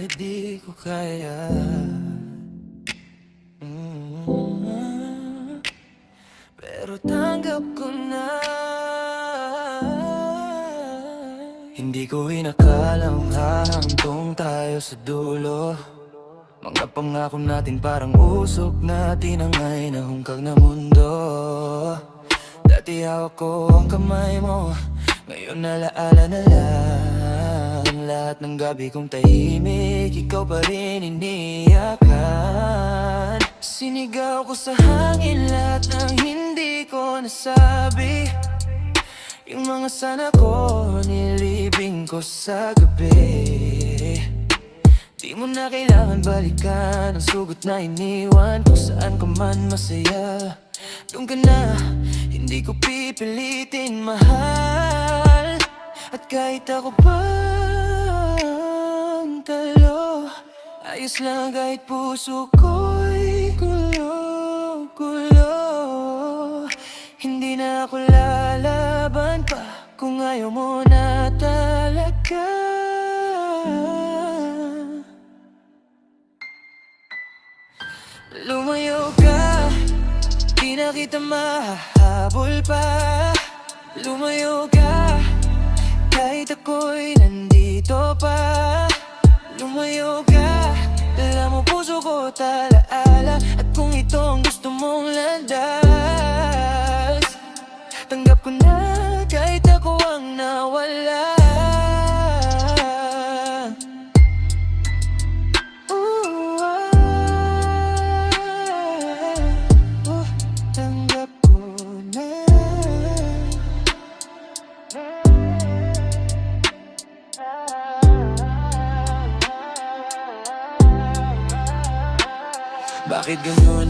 kahit di ko kaya. Pero tanggap ko na. Hindi ko inakalang hahantong tayo sa dulo. Mga pangako natin parang usok na tinangay na hungkag na mundo. Dati hawak ko ang kamay mo, ngayon nalaala na lang. Lahat ng gabi kong tahimik, ikaw pa rin iniyakan. Sinigaw ko sa hangin lahat ng hindi ko nasabi. Yung mga sana ko, nilibing ko sa gabi. Di mo na kailangan balikan ang sugot na iniwan. Kung saan ka man masaya, doon ka na, hindi ko pipilitin mahal. At kahit ako pang talo, ayos lang kahit puso ko'y gulo. Hindi na ako lalaban pa kung ayaw mo na talaga. Lumayo ka, di na kita mahahabol pa. Lumayo ka, kahit ako'y nandito pa. Lumayo ka, dala mo puso ko talaala. At kung ito ang gusto mong landas, tanggap ko na kahit ako ang nawala. Tanggap ko na. Bakit ganun?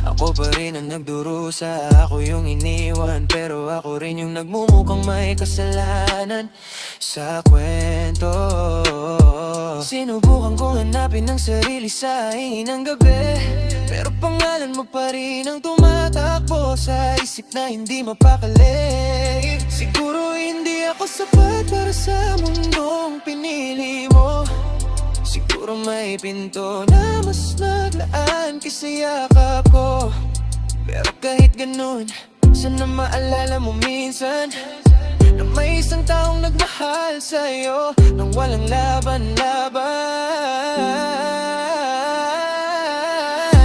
Ako pa rin ang nagdurusa. Ako yung iniwan, pero ako rin yung nagmumukhang may kasalanan sa kwento. Sinubukan kong hanapin ang sarili sa hinang gabi, pero pangalan mo pa rin ang tumatakbo sa isip na hindi mapakali. Siguro hindi ako sapat para sa mundong pinili mo. Siguro may pinto na mas naglaan kaysa yakap ko. Pero kahit ganun, sana maalala mo minsan na may isang taong nagmahal sa'yo nang walang laban-laban.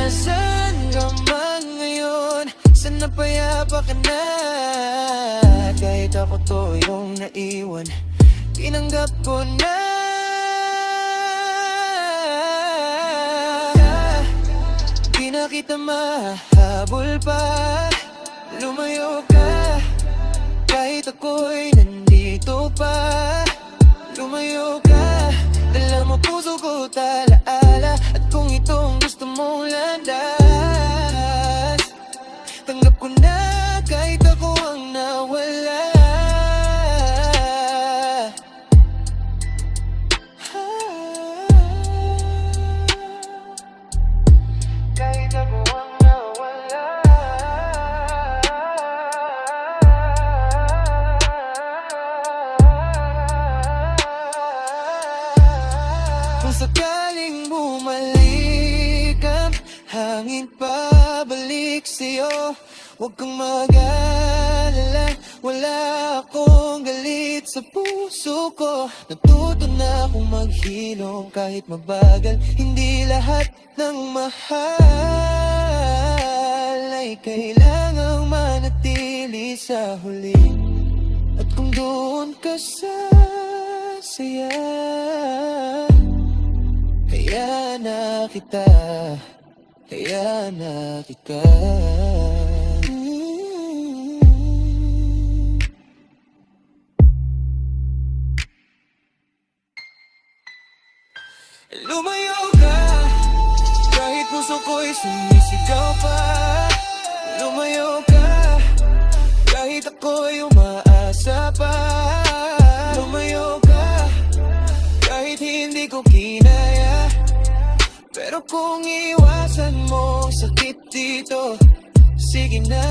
Saan ka man ngayon, sana payapa ka na. Kahit ako to yung naiwan, tinanggap ko na. Di na kita mahabol pa. Lumayo ka, kahit ako'y nandito pa. Lumayo ka, dala mo puso ko talaala. At kung ito ang gusto mong landas, tanggap ko na kahit ako ang nawala. Kahit ako ang nawala. Kung sakaling bumalik ang hangin pabalik sa'yo, huwag kang mag-alala, wala akong galit sa puso ko. Natuto na akong maghilom kahit mabagal. Hindi lahat ng mahal ay kailangang manatili sa huli. At kung doon ka sa saya, hayaan na kita, hayaan na kita. Lumayo ka, kahit puso ko'y sumisigaw pa. Lumayo ka, kahit ako'y umaasa pa. Lumayo ka, kahit hindi ko kinaya. Pero kung iwasan mo sakit dito, sige na.